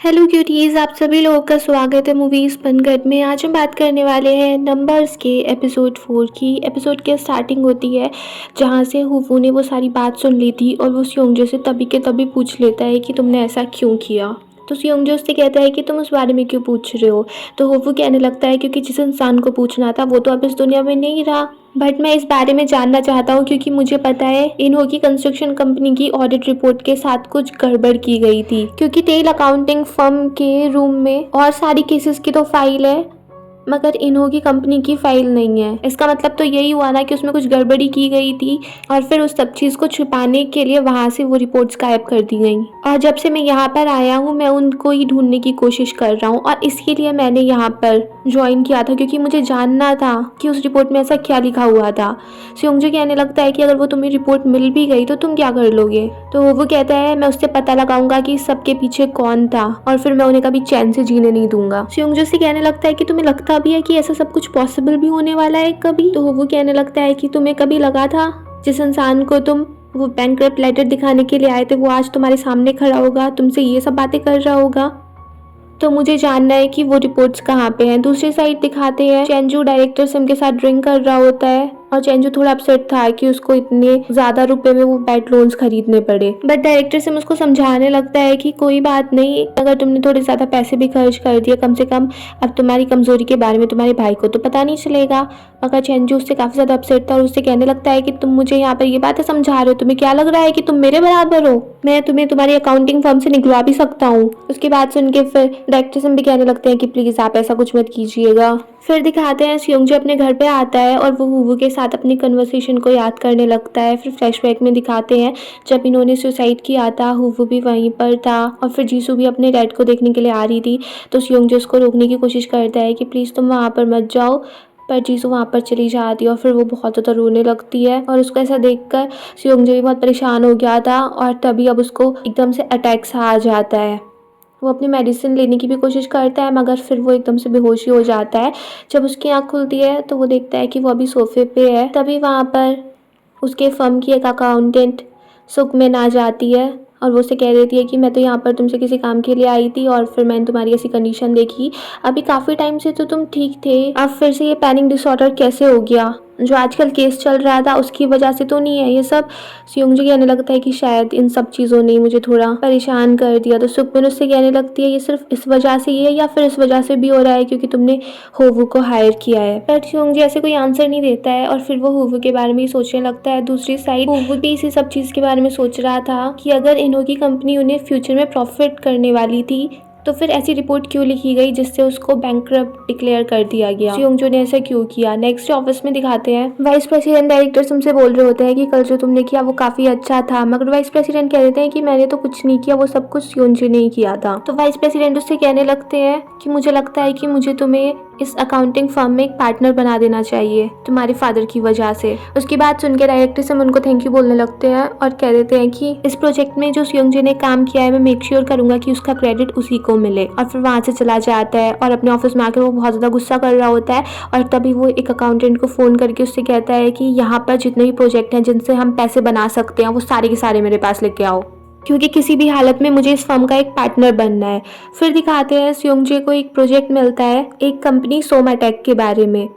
Hello cuties, आप सभी लोगों का स्वागत है मूवीज बनगढ़ में। आज हम बात करने वाले हैं नंबर्स के एपिसोड 4 की। एपिसोड की स्टार्टिंग होती है जहाँ से हुफू ने वो सारी बात सुन ली थी और वो सियोंगजो से तभी के तभी पूछ लेता है कि तुमने ऐसा क्यों किया। तो सियोंगजो उससे कहता है कि तुम उस बारे में क्यों पूछ रहे हो। तो हुफू कहने लगता है क्योंकि जिस इंसान को पूछना था वो तो अब इस दुनिया में नहीं रहा, बट मैं इस बारे में जानना चाहता हूँ क्योंकि मुझे पता है इन्हों की कंस्ट्रक्शन कंपनी की ऑडिट रिपोर्ट के साथ कुछ गड़बड़ की गई थी, क्योंकि टेल अकाउंटिंग फर्म के रूम में और सारी केसेस की तो फाइल है मगर इन्हों की कंपनी की फाइल नहीं है। इसका मतलब तो यही हुआ ना कि उसमें कुछ गड़बड़ी की गई थी और फिर उस सब चीज़ को छुपाने के लिए वहाँ से वो रिपोर्ट्स गायब कर दी गई। और जब से मैं यहाँ पर आया हूँ मैं उनको ही ढूंढने की कोशिश कर रहा हूँ और इसके लिए मैंने यहाँ पर ज्वाइन किया था क्योंकि मुझे जानना था कि उस रिपोर्ट में ऐसा क्या लिखा हुआ था। सियोंगजो कहने लगता है कि अगर वो तुम्हें रिपोर्ट मिल भी गई तो तुम क्या कर लोगे। तो वो कहता है मैं उससे पता लगाऊंगा कि सबके पीछे कौन था और फिर मैं उन्हें कभी चैन से जीने नहीं दूंगा। सियोंगजो से कहने लगता है कि तुम्हें लगता भी है कि ऐसा सब कुछ पॉसिबल भी होने वाला है कभी। तो वो कहने लगता है कि तुम्हें कभी लगा था जिस इंसान को तुम वो बैंकरप्ट लेटर दिखाने के लिए आए थे वो आज तुम्हारे सामने खड़ा होगा, तुमसे ये सब बातें कर रहा होगा। तो मुझे जानना है कि वो रिपोर्ट्स कहाँ पे हैं। दूसरी साइड दिखाते हैं चेंजू डायरेक्टर सिम के साथ ड्रिंक कर रहा होता है और चेंजू थोड़ा अपसेट था कि उसको इतने ज्यादा रुपए में वो बैट लोन्स खरीदने पड़े, बट डायरेक्टर सिम उसको समझाने लगता है कि कोई बात नहीं, अगर तुमने थोड़े ज्यादा पैसे भी खर्च कर दिए कम से कम अब तुम्हारी कमजोरी के बारे में तुम्हारे भाई को तो पता नहीं चलेगा। मगर चेंजू उससे काफी ज्यादा अपसेट था और उससे कहने लगता है कि तुम मुझे यहाँ पर ये बातें समझा रहे हो, तुम्हें क्या लग रहा है कि तुम मेरे बराबर हो, मैं तुम्हें तुम्हारी अकाउंटिंग फर्म से निकलवा भी सकता हूँ। उसकी बात सुन के फिर डायरेक्टर सिम भी कहने लगते हैं कि प्लीज आप ऐसा कुछ मत कीजिएगा। फिर दिखाते हैं सियोंगजो अपने घर पे आता है और वो हुवू के साथ अपनी कन्वर्सेशन को याद करने लगता है। फिर फ्लैशबैक में दिखाते हैं जब इन्होंने सुसाइड किया था हुवू भी वहीं पर था और फिर जीसू भी अपने डैड को देखने के लिए आ रही थी। तो सियोंगजो उसको रोकने की कोशिश करता है कि प्लीज़ तुम वहाँ पर मत जाओ, पर जीसू वहाँ पर चली जाती है और फिर वो बहुत ज़्यादा रोने लगती है और उसको ऐसा देखकर सियोंगजो भी बहुत परेशान हो गया था और तभी अब उसको एकदम से अटैक सा आ जाता है। वो अपनी मेडिसिन लेने की भी कोशिश करता है मगर फिर वो एकदम से बेहोश ही हो जाता है। जब उसकी आँख खुलती है तो वो देखता है कि वो अभी सोफे पे है। तभी वहाँ पर उसके फर्म की एक अकाउंटेंट सुकमेन आ जाती है और वो उसे कह देती है कि मैं तो यहाँ पर तुमसे किसी काम के लिए आई थी और फिर मैंने तुम्हारी ऐसी कंडीशन देखी, अभी काफ़ी टाइम से तो तुम ठीक थे, अब फिर से ये पैनिक डिसऑर्डर कैसे हो गया, जो आजकल केस चल रहा था उसकी वजह से तो नहीं है ये सब। सियोंगजो कहने लगता है कि शायद इन सब चीज़ों ने मुझे थोड़ा परेशान कर दिया। तो सुकमिन उससे कहने लगती है ये सिर्फ इस वजह से ही है या फिर इस वजह से भी हो रहा है क्योंकि तुमने होवू को हायर किया है। बट सियोंगजो ऐसे कोई आंसर नहीं देता है और फिर वो होवू के बारे में ही सोचने लगता है। दूसरी साइड होवू भी इसी सब चीज़ के बारे में सोच रहा था कि अगर इन्हों की कंपनी उन्हें फ्यूचर में प्रॉफिट करने वाली थी तो फिर ऐसी रिपोर्ट क्यों लिखी गई जिससे उसको बैंकरप्ट डिक्लेयर कर दिया गया, सियोंगजो ने ऐसा क्यों किया। नेक्स्ट ऑफिस में दिखाते हैं वाइस प्रेसिडेंट डायरेक्टर तुमसे बोल रहे होते हैं कि कल जो तुमने किया वो काफी अच्छा था, मगर वाइस प्रेसिडेंट कह देते हैं कि मैंने तो कुछ नहीं किया, वो सब कुछ सियोंगजो ने ही किया था। तो वाइस प्रेसिडेंट उससे कहने लगते हैं कि मुझे लगता है कि मुझे तुम्हें इस अकाउंटिंग फर्म में एक पार्टनर बना देना चाहिए तुम्हारे फादर की वजह से। उसकी बात सुन के डायरेक्टर से उनको थैंक यू बोलने लगते हैं और कह देते हैं कि इस प्रोजेक्ट में जो सियोंगजो ने काम किया है मैं मेक श्योर करूंगा कि उसका क्रेडिट उसी को मिले। और फिर वहाँ से चला जाता है और अपने ऑफिस में आकर वो बहुत ज़्यादा गुस्सा कर रहा होता है और तभी वो एक अकाउंटेंट को फ़ोन करके उससे कहता है कि यहाँ पर जितने भी प्रोजेक्ट हैं जिनसे हम पैसे बना सकते हैं वो सारे के सारे मेरे पास लेके आओ, क्योंकि किसी भी हालत में मुझे इस फर्म का एक पार्टनर बनना है। फिर दिखाते हैं सियोंगजो को एक प्रोजेक्ट मिलता है एक कंपनी सोमाटेक के बारे में।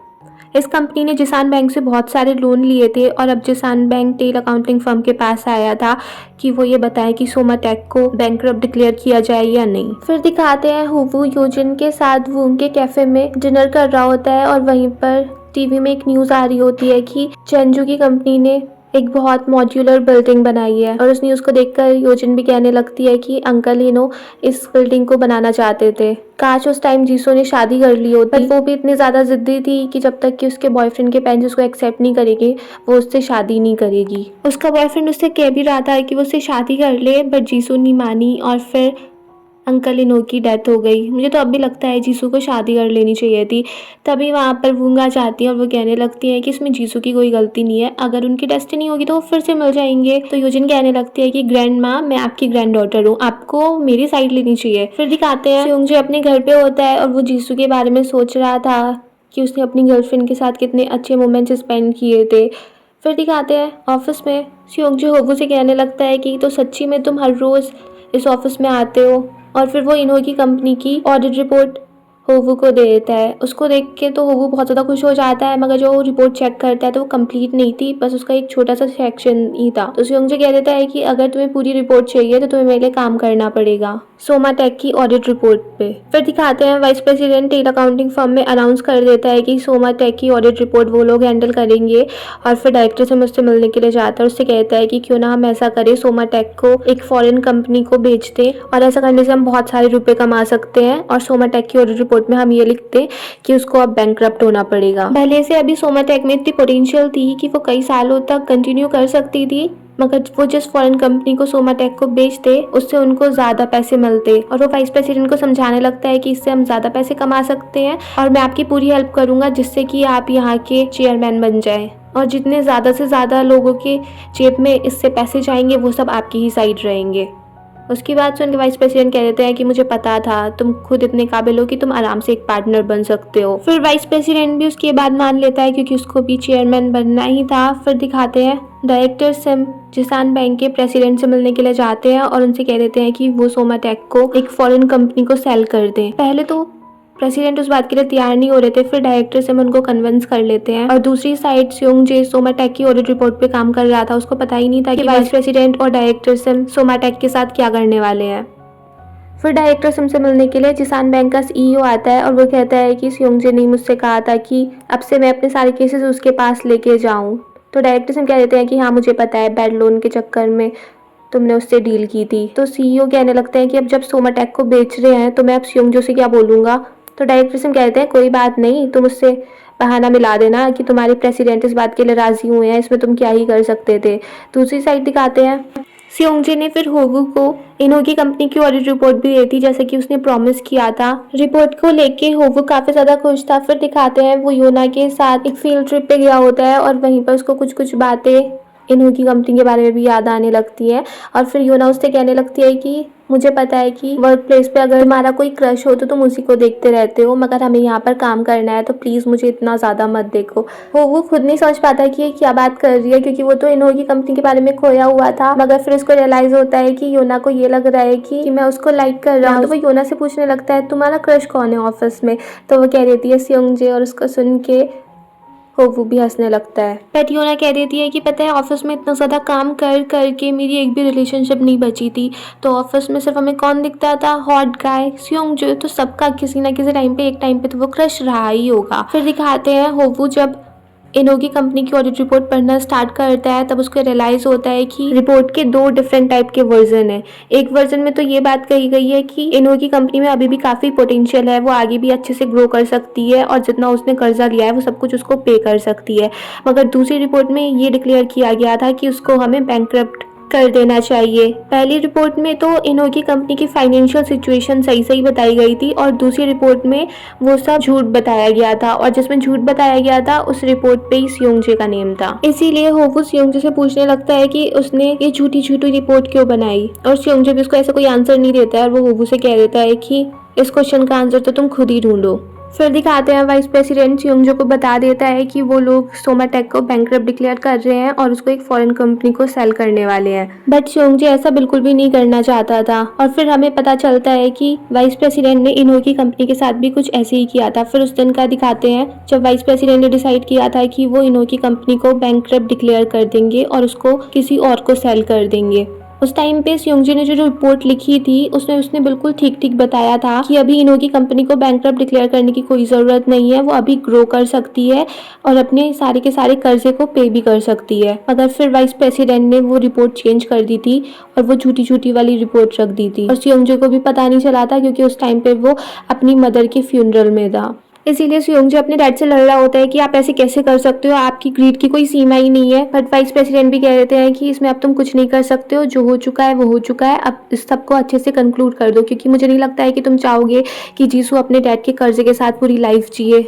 इस कंपनी ने जिसान बैंक से बहुत सारे लोन लिए थे और अब जिसान बैंक टेल अकाउंटिंग फर्म के पास आया था कि वो ये बताए कि सोमाटेक को बैंकरप्ट डिक्लेयर किया जाए या नहीं। फिर दिखाते हैं हुवू योजिन के साथ वो उनके कैफे में डिनर कर रहा होता है और वहीं पर टीवी में एक न्यूज़ आ रही होती है कि चेंजू की कंपनी ने एक बहुत मॉड्यूलर बिल्डिंग बनाई है और उस न्यूज़ को देखकर योजिन भी कहने लगती है कि अंकल हिनो इस बिल्डिंग को बनाना चाहते थे, काश उस टाइम जीसू ने शादी कर ली होती, पर वो भी इतनी ज़्यादा जिद्दी थी कि जब तक कि उसके बॉयफ्रेंड के पेरेंट्स उसको एक्सेप्ट नहीं करेंगे वो उससे शादी नहीं करेगी। उसका बॉयफ्रेंड उससे कह भी रहा था कि वो उससे शादी कर ले बट जीसू नहीं मानी और फिर अंकल इनो की डेथ हो गई। मुझे तो अब भी लगता है जीसू को शादी कर लेनी चाहिए थी। तभी वहाँ पर वूंग जाती है और वो कहने लगती है कि इसमें जीसू की कोई गलती नहीं है, अगर उनकी डेस्टिनी होगी तो वो फिर से मिल जाएंगे। तो यूजिन कहने लगती है कि ग्रैंड माँ मैं आपकी ग्रैंड डॉटर हूँ, आपको मेरी साइड लेनी चाहिए। फिर दिखाते हैं सियोंगजो अपने घर पे होता है और वो जीसू के बारे में सोच रहा था कि उसने अपनी गर्लफ्रेंड के साथ कितने अच्छे मोमेंट्स स्पेंड किए थे। फिर दिखाते हैं ऑफिस में सियोंगजो होवू से कहने लगता है कि तो सच्ची में तुम हर रोज़ इस ऑफिस में आते हो और फिर वो इन्हो की कंपनी की ऑडिट रिपोर्ट होवू को दे देता है। उसको देख के तो होवू बहुत ज़्यादा खुश हो जाता है, मगर जो रिपोर्ट चेक करता है तो वो कंप्लीट नहीं थी, बस उसका एक छोटा सा सेक्शन ही था। तो स्योंगजे कह देता है कि अगर तुम्हें पूरी रिपोर्ट चाहिए तो तुम्हें मेरे लिए काम करना पड़ेगा सोमाटेक की ऑडिट रिपोर्ट पे। फिर दिखाते हैं वाइस प्रेसिडेंट टेल अकाउंटिंग फर्म में अनाउंस कर देता है कि सोमाटेक की ऑडिट रिपोर्ट वो लोग हैंडल करेंगे, और फिर डायरेक्टर से मुझसे मिलने के लिए जाता है। उससे कहता है कि क्यों ना हम ऐसा करें, सोमाटेक को एक फॉरेन कंपनी को बेच दें और ऐसा करने से हम बहुत सारे रुपए कमा सकते हैं, और सोमाटेक की ऑडिट रिपोर्ट में हम ये लिखते हैं कि उसको अब बैंकक्रप्ट होना पड़ेगा। पहले से अभी सोमाटेक में इतनी पोटेंशियल थी कि वो कई सालों तक कंटिन्यू कर सकती थी, मगर वो जिस फॉरेन कंपनी को सोमाटेक को बेचते उससे उनको ज़्यादा पैसे मिलते, और वो वाइस प्रेसिडेंट को समझाने लगता है कि इससे हम ज़्यादा पैसे कमा सकते हैं और मैं आपकी पूरी हेल्प करूंगा जिससे कि आप यहाँ के चेयरमैन बन जाएं, और जितने ज़्यादा से ज़्यादा लोगों के जेब में इससे पैसे जाएंगे वो सब आपकी ही साइड रहेंगे। उसकी बात सुन के वाइस प्रेसिडेंट कह देते हैं कि मुझे पता था, तुम खुद इतने काबिल हो कि तुम आराम से एक पार्टनर बन सकते हो। फिर वाइस प्रेसिडेंट भी उसकी बात मान लेता है क्योंकि उसको भी चेयरमैन बनना ही था। फिर दिखाते हैं डायरेक्टर सिम जिसान बैंक के प्रेसिडेंट से मिलने के लिए जाते हैं और उनसे कह देते हैं कि वो सोमाटेक को एक फॉरेन कंपनी को सेल कर दें। पहले तो प्रेसिडेंट उस बात के लिए तैयार नहीं हो रहे थे, फिर डायरेक्टर से उनको कन्विंस कर लेते हैं। और दूसरी साइड स्योंगजे सोमाटेक की ऑडिट रिपोर्ट पे काम कर रहा था, उसको पता ही नहीं था कि वाइस प्रेसिडेंट और डायरेक्टर सिम सोमाटेक के साथ क्या करने वाले हैं। फिर डायरेक्टर सिम से मिलने के लिए जिसान बैंक का सीईओ आता है और वो कहता है कि स्योंगजे ने मुझसे कहा था कि अब से मैं अपने सारे केसेस उसके पास लेके जाऊँ। तो डायरेक्टर सिम कह देते हैं कि हाँ मुझे पता है, बैड लोन के चक्कर में तुमने उससे डील की थी। तो सीईओ कहने लगते हैं कि अब जब सोमाटेक को बेच रहे हैं तो मैं अब स्योंगजे से क्या बोलूँगा। तो डायरेक्टर सिम कहते हैं कोई बात नहीं, तुम उससे बहाना मिला देना कि तुम्हारे प्रेसिडेंट इस बात के लिए राजी हुए हैं, इसमें तुम क्या ही कर सकते थे। दूसरी साइड दिखाते हैं स्योंगजे ने फिर होवू को इन्हो की कंपनी की ऑडिट रिपोर्ट भी दी थी जैसे कि उसने प्रॉमिस किया था। रिपोर्ट को लेके होवू काफी ज्यादा खुश था। फिर दिखाते हैं वो योना के साथ एक फील्ड ट्रिप पे गया होता है और वहीं पर उसको कुछ कुछ बातें इन्हो की कंपनी के बारे में भी याद आने लगती है, और फिर योना उससे कहने लगती है कि मुझे पता है कि वर्क प्लेस पे अगर तुम्हारा कोई क्रश हो तो तुम उसी को देखते रहते हो, मगर हमें यहाँ पर काम करना है तो प्लीज़ मुझे इतना ज़्यादा मत देखो। वो खुद नहीं समझ पाता कि ये क्या बात कर रही है, क्योंकि वो तो इन्हो की कंपनी के बारे में खोया हुआ था। मगर फिर उसको रियलाइज़ होता है कि योना को ये लग रहा है कि मैं उसको लाइक कर रहा हूँ। तो वो योना से पूछने लगता है तुम्हारा क्रश कौन है ऑफिस में। तो वो कह देती है स्योंगजे, और उसको सुन के वो भी हंसने लगता है। बट योना कह देती है कि पता है ऑफिस में इतना ज़्यादा काम कर करके मेरी एक भी रिलेशनशिप नहीं बची थी, तो ऑफिस में सिर्फ हमें कौन दिखता था, हॉट गाय स्योंगजे। तो सबका किसी ना किसी टाइम पे एक टाइम पे तो वो क्रश रहा ही होगा। फिर दिखाते हैं होवू जब इन्हो की कंपनी की ऑडिट रिपोर्ट पढ़ना स्टार्ट करता है तब उसको रियलाइज होता है कि रिपोर्ट के दो डिफरेंट टाइप के वर्जन है। एक वर्जन में तो ये बात कही गई है कि इन्हो की कंपनी में अभी भी काफी पोटेंशियल है, वो आगे भी अच्छे से ग्रो कर सकती है और जितना उसने कर्जा लिया है वो सब कुछ उसको पे कर सकती है। मगर दूसरी रिपोर्ट में ये डिक्लेयर किया गया था कि उसको हमें बैंकक्रप्ट कर देना चाहिए। पहली रिपोर्ट में तो इन्हो की कंपनी की फाइनेंशियल सिचुएशन सही सही बताई गई थी और दूसरी रिपोर्ट में वो सब झूठ बताया गया था, और जिसमें झूठ बताया गया था उस रिपोर्ट पे ही स्योंगजे का नेम था। इसीलिए होवू स्योंगजे से पूछने लगता है कि उसने ये झूठी झूठी रिपोर्ट क्यों बनाई, और स्योंगजे भी उसको ऐसा कोई आंसर नहीं देता है और वो होवू से कह देता है कि इस क्वेश्चन का आंसर तो तुम खुद ही ढूंढो। फिर दिखाते हैं वाइस प्रेसिडेंट स्योंगजे को बता देता है कि वो लोग सोमाटेक को बैंकक्रप्ट डिक्लेयर कर रहे हैं और उसको एक फॉरेन कंपनी को सेल करने वाले हैं। बट स्योंगजे ऐसा बिल्कुल भी नहीं करना चाहता था, और फिर हमें पता चलता है कि वाइस प्रेसिडेंट ने इन्हो की कंपनी के साथ भी कुछ ऐसे ही किया था। फिर उस दिन का दिखाते हैं जब वाइस प्रेसिडेंट ने डिसाइड किया था कि वो इन्हो की कंपनी को बैंकक्रप्ट डिक्लेयर कर देंगे और उसको किसी और को सेल कर देंगे। उस टाइम पे स्योंगजे ने जो रिपोर्ट लिखी थी उसमें उसने बिल्कुल ठीक ठीक बताया था कि अभी इन्हो की कंपनी को बैंकक्रप्ट डिक्लेयर करने की कोई ज़रूरत नहीं है, वो अभी ग्रो कर सकती है और अपने सारे के सारे कर्जे को पे भी कर सकती है। मगर फिर वाइस प्रेसिडेंट ने वो रिपोर्ट चेंज कर दी थी और वो झूठी झूठी वाली रिपोर्ट रख दी थी, और स्योंगजे को भी पता नहीं चला था क्योंकि उस टाइम पे वो अपनी मदर के फ्यूनरल में था। इसीलिए स्योंगजे अपने डैड से लड़ रहा होता है कि आप ऐसे कैसे कर सकते हो, आपकी ग्रीड की कोई सीमा ही नहीं है। बट वाइस प्रेसिडेंट भी कह देते हैं कि इसमें अब तुम कुछ नहीं कर सकते हो, जो हो चुका है वो हो चुका है, अब इस सबको अच्छे से कंक्लूड कर दो, क्योंकि मुझे नहीं लगता है कि तुम चाहोगे कि जीसू अपने डैड के कर्जे के साथ पूरी लाइफ जिए।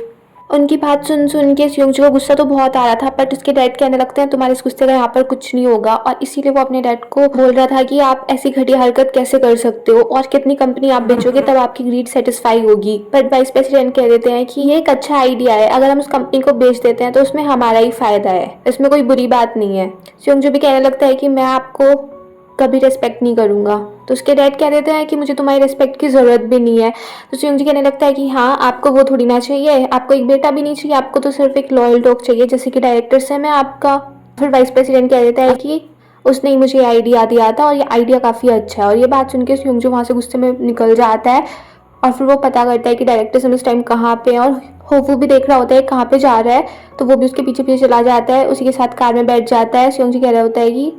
उनकी बात सुन सुन के स्योंगजे को गुस्सा तो बहुत आ रहा था, बट उसके डैड कहने लगते हैं तुम्हारे इस गुस्से का यहाँ पर कुछ नहीं होगा, और इसीलिए वो अपने डैड को बोल रहा था कि आप ऐसी घटिया हरकत कैसे कर सकते हो और कितनी कंपनी आप बेचोगे तब आपकी ग्रीड सेटिस्फाई होगी। बट वाइस प्रेसिडेंट कह देते हैं कि ये एक अच्छा आइडिया है, अगर हम उस कंपनी को बेच देते हैं तो उसमें हमारा ही फायदा है, इसमें कोई बुरी बात नहीं है। स्योंगजे भी कहने लगता है कि मैं आपको कभी रेस्पेक्ट नहीं करूंगा, तो उसके डैड कह देते हैं कि मुझे तुम्हारी रिस्पेक्ट की ज़रूरत भी नहीं है। तो सुयोंग जी कहने लगता है कि हाँ, आपको वो थोड़ी ना चाहिए, आपको एक बेटा भी नहीं चाहिए, आपको तो सिर्फ एक लॉयल डॉग चाहिए जैसे कि डायरेक्टर सेम है आपका। फिर वाइस प्रेसिडेंट कह देता है कि उसने ही मुझे आइडिया दिया था और ये आइडिया काफ़ी अच्छा है। और ये बात सुन के सुयोंग जो वहाँ से गुस्से में निकल जाता है और फिर वो पता करता है कि डायरेक्टर सेम इस टाइम कहाँ पे है, और होवू भी देख रहा होता है कहाँ पे जा रहा है, तो वो भी उसके पीछे पीछे चला जाता है, उसी के साथ कार में बैठ जाता है। सुयोंग जी कह रहा होता है कि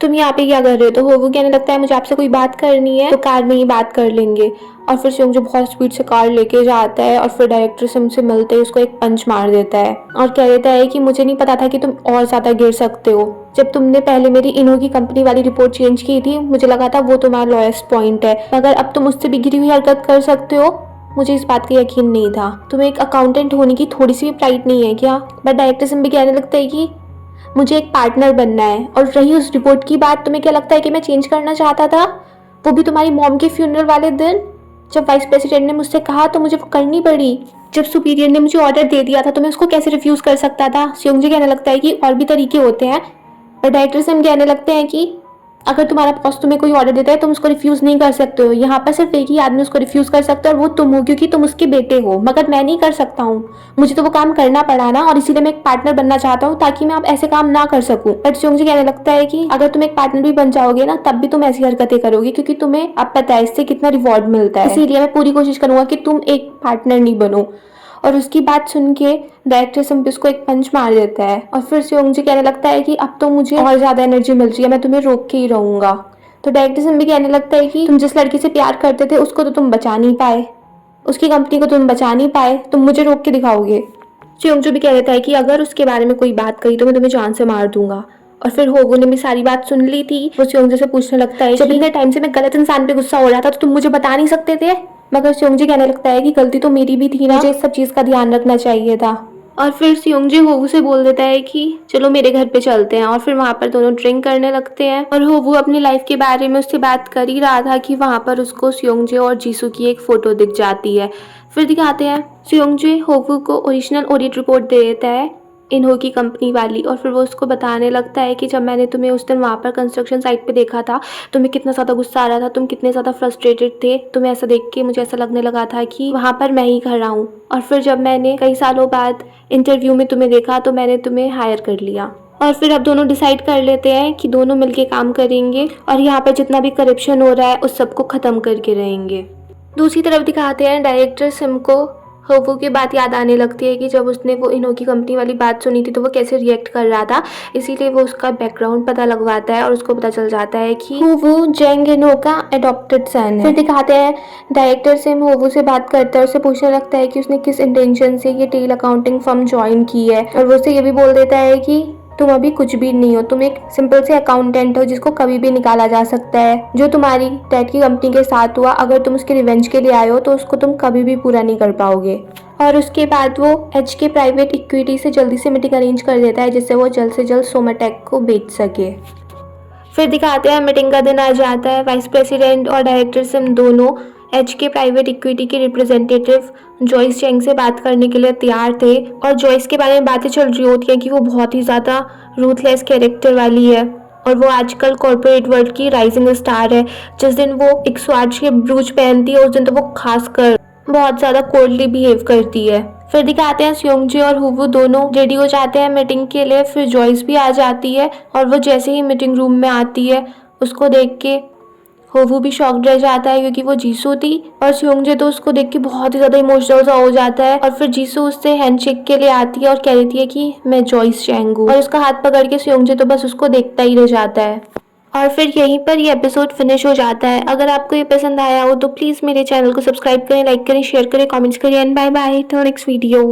तुम यहाँ पे क्या कर रहे हो? तो होवू कहने लगता है मुझे आपसे कोई बात करनी है, तो कार में ही बात कर लेंगे। और फिर सुयोंग जो बहुत स्पीड से कार लेके जाता है और फिर डायरेक्टर से उनसे मिलते ही उसको एक पंच मार देता है और कह देता है कि मुझे नहीं पता था कि तुम और ज़्यादा गिर सकते हो। जब तुमने पहले मेरी इन्हो की कंपनी वाली रिपोर्ट चेंज की थी, मुझे लगा था वो तुम्हारा लॉएस्ट पॉइंट है, मगर अब तुम उससे भी गिरी हुई हरकत कर सकते हो, मुझे इस बात का यकीन नहीं था। तुम्हें एक अकाउंटेंट होने की थोड़ी सी भी प्राइड नहीं है क्या? बट डायरेक्टर से भी कहने लगता है कि मुझे एक पार्टनर बनना है। और रही उस रिपोर्ट की बात, तुम्हें क्या लगता है कि मैं चेंज करना चाहता था? वो भी तुम्हारी मॉम के फ्यूनरल वाले दिन जब वाइस प्रेसिडेंट ने मुझसे कहा तो मुझे वो करनी पड़ी। जब सुपीरियर ने मुझे ऑर्डर दे दिया था तो मैं उसको कैसे रिफ्यूज कर सकता था? सुयोंग जी कहने लगता है कि और भी तरीके होते हैं। और डायरेक्टर से हम कहने लगते हैं कि अगर तुम्हारा बॉस तुम्हें कोई ऑर्डर देता है तुम उसको रिफ्यूज नहीं कर सकते हो। यहाँ पर सिर्फ एक ही आदमी उसको रिफ्यूज कर सकता है और वो तुम हो, क्योंकि तुम उसके बेटे हो, मगर मैं नहीं कर सकता हूँ। मुझे तो वो काम करना पड़ा ना, और इसीलिए मैं एक पार्टनर बनना चाहता हूँ ताकि मैं अब ऐसे काम ना कर सकूँ। बट सुयोंग जी कहने लगता है कि अगर तुम एक पार्टनर भी बन जाओगे ना, तब भी तुम ऐसी हरकतें करोगे, क्योंकि तुम्हें अब पता है इससे कितना रिवॉर्ड मिलता है। इसीलिए मैं पूरी कोशिश करूंगा कि तुम एक पार्टनर नहीं बनो। और उसकी बात सुन के डायरेक्टर सिम्प उसको एक पंच मार देता है और फिर सुयोंग जी कहने लगता है कि अब तो मुझे और ज्यादा एनर्जी मिल रही है, मैं तुम्हें रोक के ही रहूंगा। तो डायरेक्टर सिम्प भी कहने लगता है कि तुम जिस लड़की से प्यार करते थे उसको तो तुम बचा नहीं पाए, उसकी कंपनी को तुम बचा नहीं पाए, तुम मुझे रोक के दिखाओगे। सुयोंग भी कह देता है कि अगर उसके बारे में कोई बात कही तो मैं तुम्हें जान से मार दूंगा। और फिर होवू ने भी सारी बात सुन ली थी। वो सुयोंग से पूछने लगता है, जब इतने टाइम से मैं गलत इंसान पे गुस्सा हो रहा था तो तुम मुझे बता नहीं सकते थे? मगर सुयोंग कहने लगता है कि गलती तो मेरी भी थी ना, मुझे इस सब चीज का ध्यान रखना चाहिए था। और फिर सुयोंग होवू से बोल देता है कि चलो मेरे घर पे चलते हैं, और फिर वहाँ पर दोनों ड्रिंक करने लगते हैं। और होवू अपनी लाइफ के बारे में उससे बात कर ही रहा था कि वहाँ पर उसको सुयोंग और जीसू की एक फोटो दिख जाती है। फिर दिखाते हैं सुयोंग होवू को ओरिजिनल ऑडिट रिपोर्ट दे देता है इन्हो की कंपनी वाली, और फिर वो उसको बताने लगता है कि जब मैंने तुम्हें उस दिन वहाँ पर कंस्ट्रक्शन साइट पे देखा था, तुम्हें कितना ज़्यादा गुस्सा आ रहा था, तुम कितने ज़्यादा फ्रस्ट्रेटेड थे, तुम्हें ऐसा देख के मुझे ऐसा लगने लगा था कि वहाँ पर मैं ही खड़ा हूँ। और फिर जब मैंने कई सालों बाद इंटरव्यू में तुम्हें देखा तो मैंने तुम्हें हायर कर लिया। और फिर अब दोनों डिसाइड कर लेते हैं कि दोनों मिलके काम करेंगे और यहाँ पर जितना भी करप्शन हो रहा है उस सबको ख़त्म करके रहेंगे। दूसरी तरफ दिखाते हैं डायरेक्टर सिम को होवू की बात याद आने लगती है कि जब उसने वो इन्हो की कंपनी वाली बात सुनी थी तो वो कैसे रिएक्ट कर रहा था, इसीलिए वो उसका बैकग्राउंड पता लगवाता है और उसको पता चल जाता है कि होवू जेंग इन्हो का एडॉप्टेड सन है। फिर दिखाते हैं डायरेक्टर सिम होवू से बात करता है, उससे पूछने लगता है कि उसने किस इंटेंशन से ये टेल अकाउंटिंग फर्म ज्वाइन की है, और वो उसे ये भी बोल देता है कि तुम अभी कुछ भी नहीं हो, तुम एक सिंपल से अकाउंटेंट हो जिसको कभी भी निकाला जा सकता है। जो तुम्हारी डैड की कंपनी के साथ हुआ, अगर तुम उसके रिवेंज के लिए आए हो तो उसको तुम कभी भी पूरा नहीं कर पाओगे। और उसके बाद वो एच के प्राइवेट इक्विटी से जल्दी से मीटिंग अरेंज कर देता है जिससे वो जल्द से जल्द सोमाटेक को बेच सके। फिर दिखाते हैं मीटिंग का दिन आ जाता है। वाइस प्रेसिडेंट और डायरेक्टर सिम दोनों एच के प्राइवेट इक्विटी के रिप्रेजेंटेटिव जॉइस चेंग से बात करने के लिए तैयार थे, और जॉइस के बारे में बातें चल रही होती हैं कि वो बहुत ही ज़्यादा रूथलेस कैरेक्टर वाली है और वो आजकल कॉर्पोरेट वर्ल्ड की राइजिंग स्टार है। जिस दिन वो एक स्वार्च के ब्रूच पहनती है उस दिन तो वो खासकर बहुत ज़्यादा कोल्डली बिहेव करती है। फिर दिखाते हैं सुयोंग और होवू दोनों रेडी हो जाते हैं मीटिंग के लिए। फिर जॉइस भी आ जाती है और वो जैसे ही मीटिंग रूम में आती है उसको देख के होवू भी शॉक्ड रह जाता है क्योंकि वो जीसू थी, और सुयोंग तो उसको देख के बहुत ही ज़्यादा इमोशनल सा हो जाता है। और फिर जीसू उससे हैंडशेक के लिए आती है और कह देती है कि मैं जॉइस चैंग हूँ, और उसका हाथ पकड़ के सुयोंग तो बस उसको देखता ही रह जाता है। और फिर यहीं पर ये एपिसोड फिनिश हो जाता है। अगर आपको ये पसंद आया हो तो प्लीज़ मेरे चैनल को सब्सक्राइब करें, लाइक करें, शेयर करें, कमेंट्स करें, and bye bye till next video.